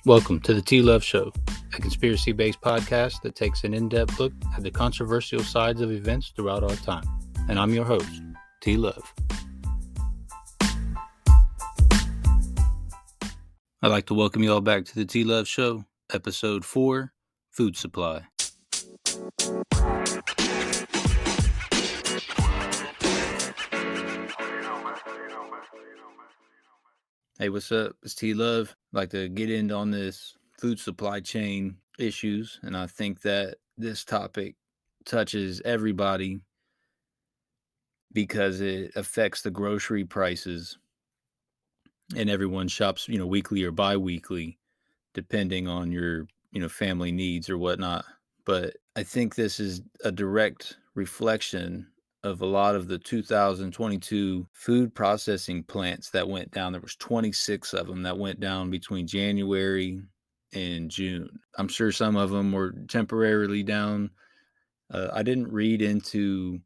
Welcome to the T-Love Show, a conspiracy-based podcast that takes an in-depth look at the controversial sides of events throughout our time. And I'm your host, T-Love. I'd like to welcome you all back to the T-Love Show, Episode 4, Food Supply. Hey, what's up? It's T-Love. I'd like to get in on this food supply chain issues, and I think that this topic touches everybody because it affects the grocery prices, and everyone shops, weekly or bi-weekly, depending on your, family needs or whatnot. But I think this is a direct reflection of a lot of the 2022 food processing plants that went down. There was 26 of them that went down between January and June. I'm sure some of them were temporarily down. I didn't read into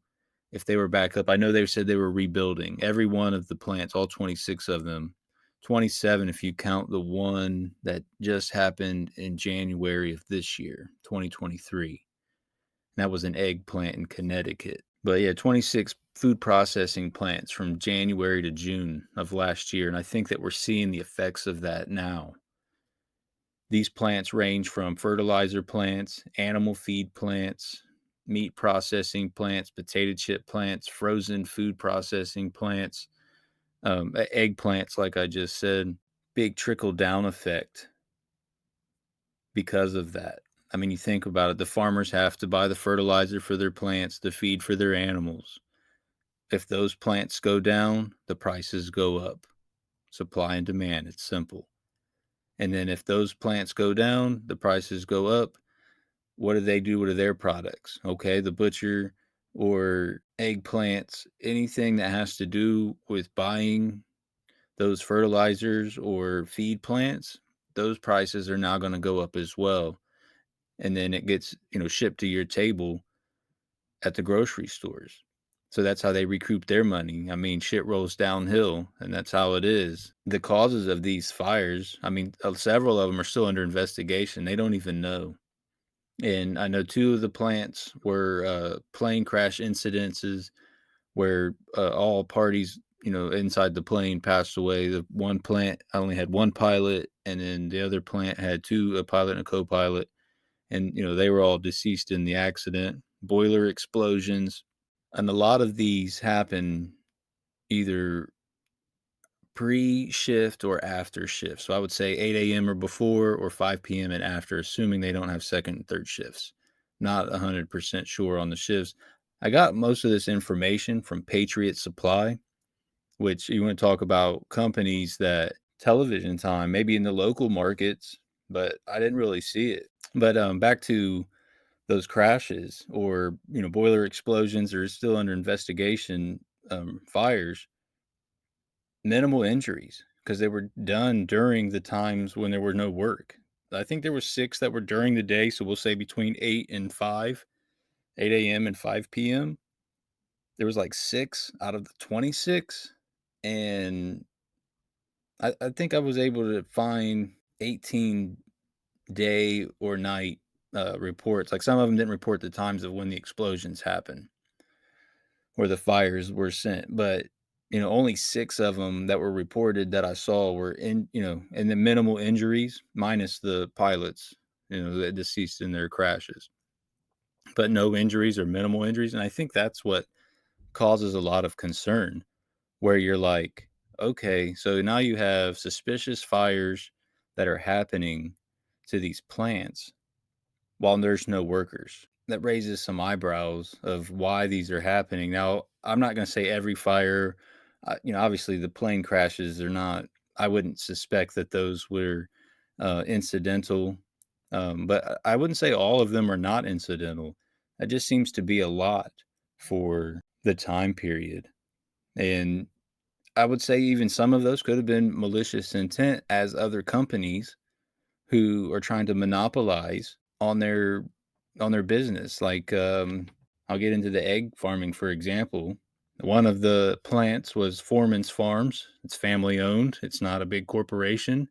if they were back up. I know they said they were rebuilding every one of the plants, all 26 of them. 27 if you count the one that just happened in January of this year, 2023. That was an egg plant in Connecticut. But yeah, 26 food processing plants from January to June of last year. And I think that we're seeing the effects of that now. These plants range from fertilizer plants, animal feed plants, meat processing plants, potato chip plants, frozen food processing plants, egg plants, like I just said. Big trickle down effect because of that. I mean, you think about it, the farmers have to buy the fertilizer for their plants, the feed for their animals. If those plants go down, the prices go up. Supply and demand, it's simple. And then if those plants go down, the prices go up. What do they do to their products? Okay, the butcher or egg plants, anything that has to do with buying those fertilizers or feed plants, those prices are now going to go up as well. And then it gets, shipped to your table at the grocery stores. So that's how they recoup their money. I mean, shit rolls downhill, and that's how it is. The causes of these fires, I mean, several of them are still under investigation. They don't even know. And I know 2 of the plants were plane crash incidences where all parties, inside the plane passed away. The one plant only had 1 pilot, and then the other plant had 2, a pilot and a co-pilot. And, they were all deceased in the accident. Boiler explosions. And a lot of these happen either pre-shift or after shift. So I would say 8 a.m. or before, or 5 p.m. and after, assuming they don't have second and third shifts. Not 100% sure on the shifts. I got most of this information from Patriot Supply, which you want to talk about companies that television time, maybe in the local markets, but I didn't really see it. But back to those crashes or, boiler explosions are still under investigation, fires, minimal injuries because they were done during the times when there were no work. I think there were 6 that were during the day. So we'll say between 8 a.m. and 5 p.m. There was like 6 out of the 26. And I think I was able to find 18 day or night reports. Like some of them didn't report the times of when the explosions happened or the fires were sent, but only 6 of them that were reported that I saw were in the minimal injuries, minus the pilots, that deceased in their crashes, but no injuries or minimal injuries. And I think that's what causes a lot of concern, where you're like, okay, so now you have suspicious fires that are happening to these plants while there's no workers. That raises some eyebrows of why these are happening. Now, I'm not going to say every fire, obviously the plane crashes are not, I wouldn't suspect that those were incidental, but I wouldn't say all of them are not incidental. That just seems to be a lot for the time period. And I would say even some of those could have been malicious intent, as other companies who are trying to monopolize on their business. Like, I'll get into the egg farming, for example. One of the plants was Foreman's Farms. It's family owned. It's not a big corporation,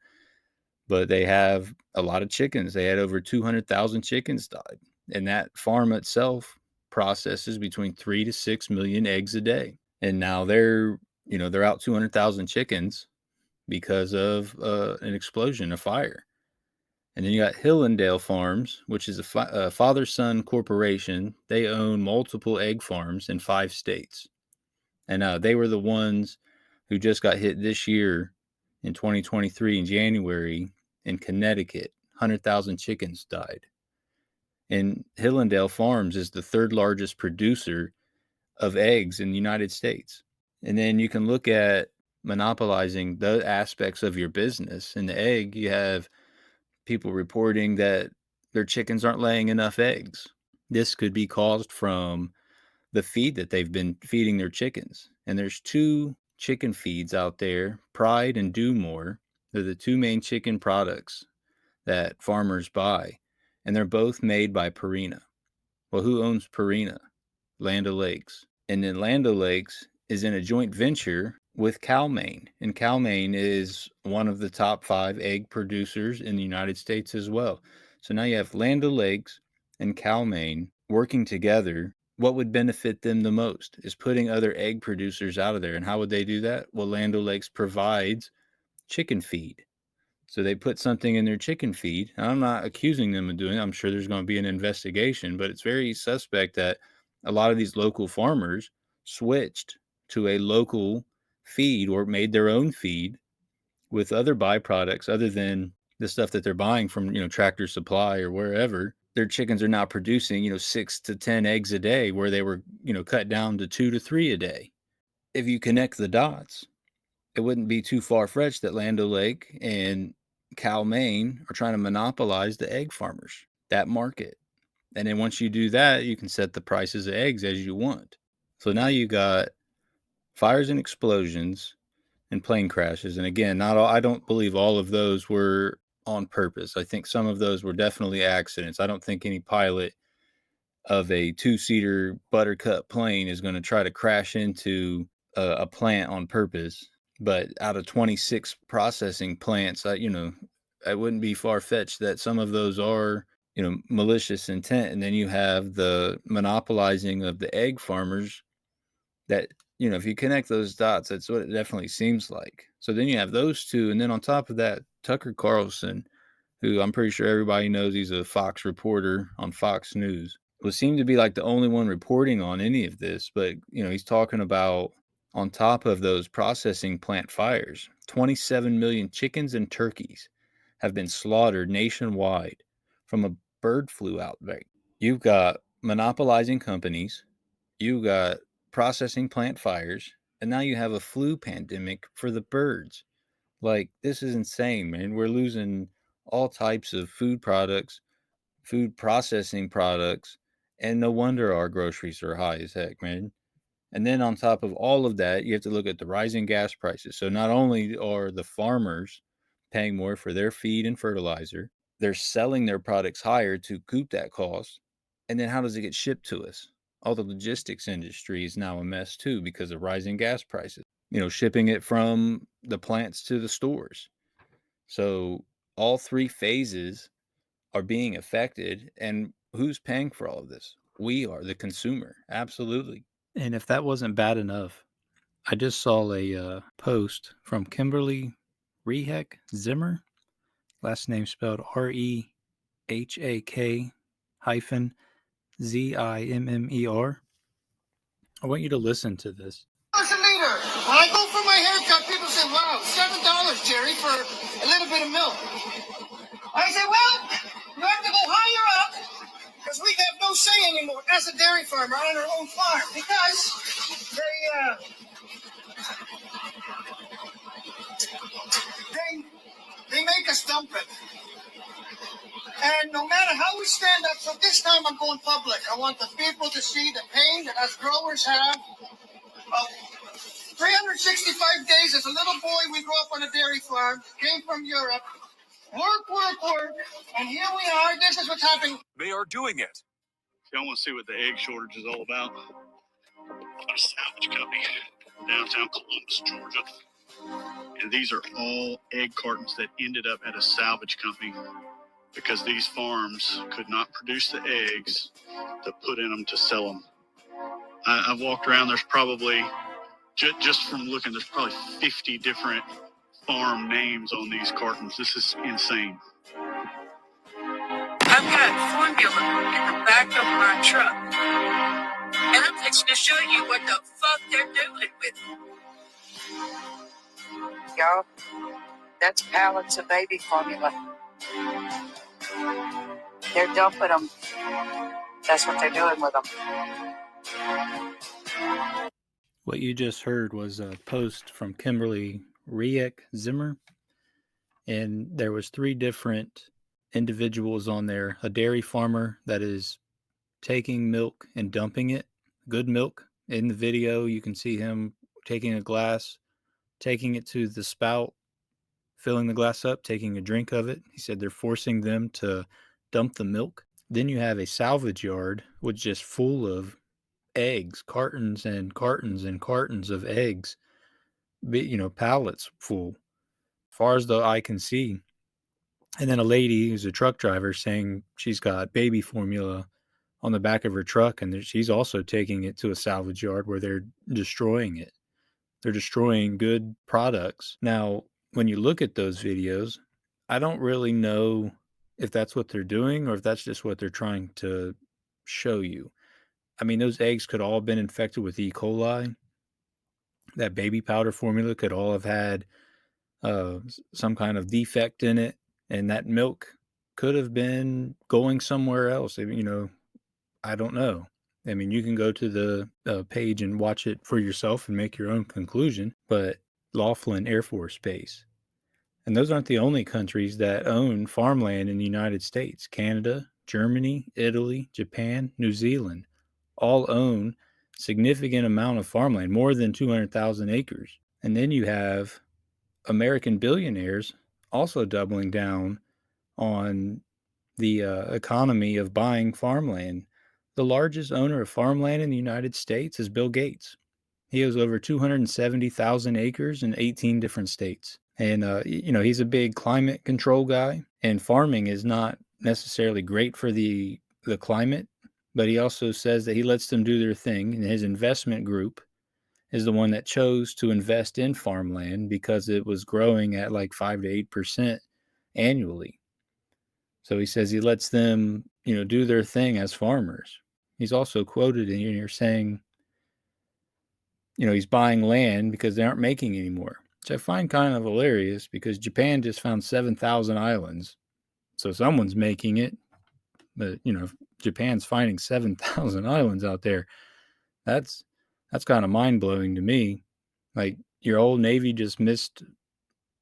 but they have a lot of chickens. They had over 200,000 chickens died. And that farm itself processes between 3 to 6 million eggs a day. And now they're out 200,000 chickens because of an explosion, a fire. And then you got Hillendale Farms, which is a father-son corporation. They own multiple egg farms in 5 states. And they were the ones who just got hit this year in 2023 in January in Connecticut. 100,000 chickens died. And Hillendale Farms is the third largest producer of eggs in the United States. And then you can look at monopolizing the aspects of your business. In the egg, you have people reporting that their chickens aren't laying enough eggs. This could be caused from the feed that they've been feeding their chickens. And there's 2 chicken feeds out there, Pride and Do More. They're the 2 main chicken products that farmers buy, and they're both made by Purina. Well, who owns Purina? Land O'Lakes. And then Land O'Lakes is in a joint venture with Cal-Maine, and Cal-Maine is one of the top 5 egg producers in the United States as well. So now you have Land O'Lakes and Cal-Maine working together. What would benefit them the most is putting other egg producers out of there. And how would they do that? Well, Land O'Lakes provides chicken feed. So they put something in their chicken feed. I'm not accusing them of doing it. I'm sure there's going to be an investigation, but it's very suspect that a lot of these local farmers switched to a local feed or made their own feed with other byproducts other than the stuff that they're buying from, Tractor Supply or wherever. Their chickens are now producing, 6 to 10 eggs a day where they were, cut down to 2 to 3 a day. If you connect the dots, it wouldn't be too far-fetched that Land O'Lake and Cal-Maine are trying to monopolize the egg farmers, that market. And then once you do that, you can set the prices of eggs as you want. So now you got fires and explosions and plane crashes. And again, I don't believe all of those were on purpose. I think some of those were definitely accidents. I don't think any pilot of a 2-seater Buttercup plane is going to try to crash into a plant on purpose. But out of 26 processing plants, it wouldn't be far-fetched that some of those are, malicious intent. And then you have the monopolizing of the egg farmers that, if you connect those dots, that's what it definitely seems like. So then you have those two. And then on top of that, Tucker Carlson, who I'm pretty sure everybody knows he's a Fox reporter on Fox News, would seem to be like the only one reporting on any of this. But, he's talking about on top of those processing plant fires, 27 million chickens and turkeys have been slaughtered nationwide from a bird flu outbreak. You've got monopolizing companies, you've got processing plant fires, and now you have a flu pandemic for the birds. Like, this is insane, man. We're losing all types of food products, food processing products, and no wonder our groceries are high as heck, man. And then on top of all of that, you have to look at the rising gas prices. So not only are the farmers paying more for their feed and fertilizer, they're selling their products higher to coop that cost. And then how does it get shipped to us? All the logistics industry is now a mess too because of rising gas prices. Shipping it from the plants to the stores. So all 3 phases are being affected. And who's paying for all of this? We are, the consumer. Absolutely. And if that wasn't bad enough, I just saw a post from Kimberly Rehak Zimmer, last name spelled REHAK-ZIMMER. I want you to listen to this. $1 a liter. When I go for my haircut, people say, wow, $7, Jerry, for a little bit of milk. I say, well, you have to go higher up because we have no say anymore as a dairy farmer on our own farm because they make us dump it. And no matter how we stand up, so this time I'm going public. I want the people to see the pain that us growers have. 365 days as a little boy, we grew up on a dairy farm, came from Europe, work, and here we are. This is what's happening. They are doing it. Y'all want to see what the egg shortage is all about? A salvage company, downtown Columbus, Georgia. And these are all egg cartons that ended up at a salvage company because these farms could not produce the eggs to put in them to sell them. I've walked around, there's probably, just from looking, there's probably 50 different farm names on these cartons. This is insane. I've got formula in the back of my truck, and I'm fixing to show you what the fuck they're doing with it. Y'all, that's pallets of baby formula. They're dumping them. That's what they're doing with them. What you just heard was a post from Kimberly Riek Zimmer, and there was 3 different individuals on there. A dairy farmer that is taking milk and dumping it, good milk. In the video, you can see him taking a glass, taking it to the spout, filling the glass up, taking a drink of it. He said they're forcing them to dump the milk. Then you have a salvage yard, which is just full of eggs, cartons and cartons and cartons of eggs, pallets full, as far as the eye can see. And then a lady who's a truck driver saying she's got baby formula on the back of her truck, and she's also taking it to a salvage yard where they're destroying it. They're destroying good products. Now, when you look at those videos, I don't really know if that's what they're doing or if that's just what they're trying to show you. I mean, those eggs could all have been infected with E. coli. That baby powder formula could all have had some kind of defect in it, and that milk could have been going somewhere else. I don't know. I mean, you can go to the page and watch it for yourself and make your own conclusion, but Laughlin Air Force Base. And those aren't the only countries that own farmland in the United States. Canada, Germany, Italy, Japan, New Zealand all own significant amount of farmland, more than 200,000 acres. And then you have American billionaires also doubling down on the economy of buying farmland. The largest owner of farmland in the United States is Bill Gates. He has over 270,000 acres in 18 different states. And, he's a big climate control guy, and farming is not necessarily great for the climate, but he also says that he lets them do their thing, and his investment group is the one that chose to invest in farmland because it was growing at like 5 to 8% annually. So he says he lets them, do their thing as farmers. He's also quoted in here saying, he's buying land because they aren't making anymore, which I find kind of hilarious because Japan just found 7,000 islands. So someone's making it, but, Japan's finding 7,000 islands out there. That's kind of mind-blowing to me. Like, your old Navy just missed,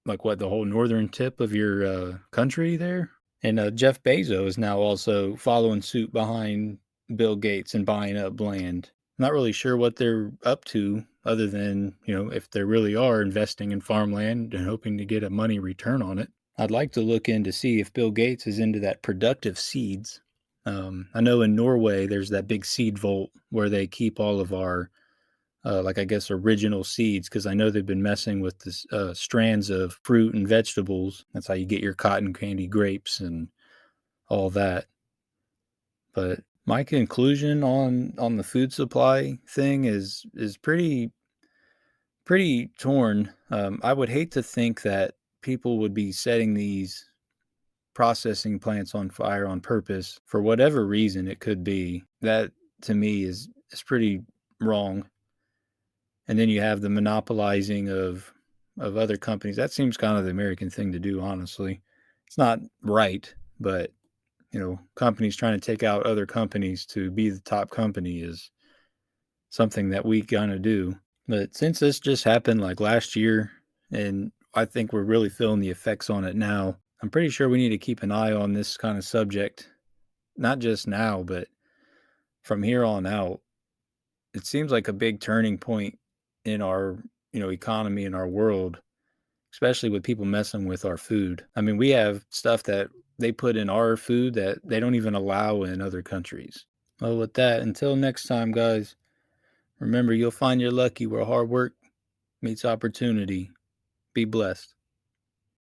the whole northern tip of your country there? And Jeff Bezos is now also following suit behind Bill Gates and buying up land. Not really sure what they're up to other than, if they really are investing in farmland and hoping to get a money return on it. I'd like to look in to see if Bill Gates is into that productive seeds. I know in Norway, there's that big seed vault where they keep all of our, original seeds, because I know they've been messing with the strands of fruit and vegetables. That's how you get your cotton candy grapes and all that. But my conclusion on the food supply thing is pretty torn. I would hate to think that people would be setting these processing plants on fire on purpose for whatever reason it could be. That to me is pretty wrong. And then you have the monopolizing of other companies. That seems kind of the American thing to do, honestly. It's not right, but companies trying to take out other companies to be the top company is something that we gotta do. But since this just happened like last year, and I think we're really feeling the effects on it now, I'm pretty sure we need to keep an eye on this kind of subject, not just now, but from here on out. It seems like a big turning point in our, economy in our world, especially with people messing with our food. I mean, we have stuff that they put in our food that they don't even allow in other countries. Well, with that, until next time, guys, remember, you'll find you're lucky where hard work meets opportunity. Be blessed.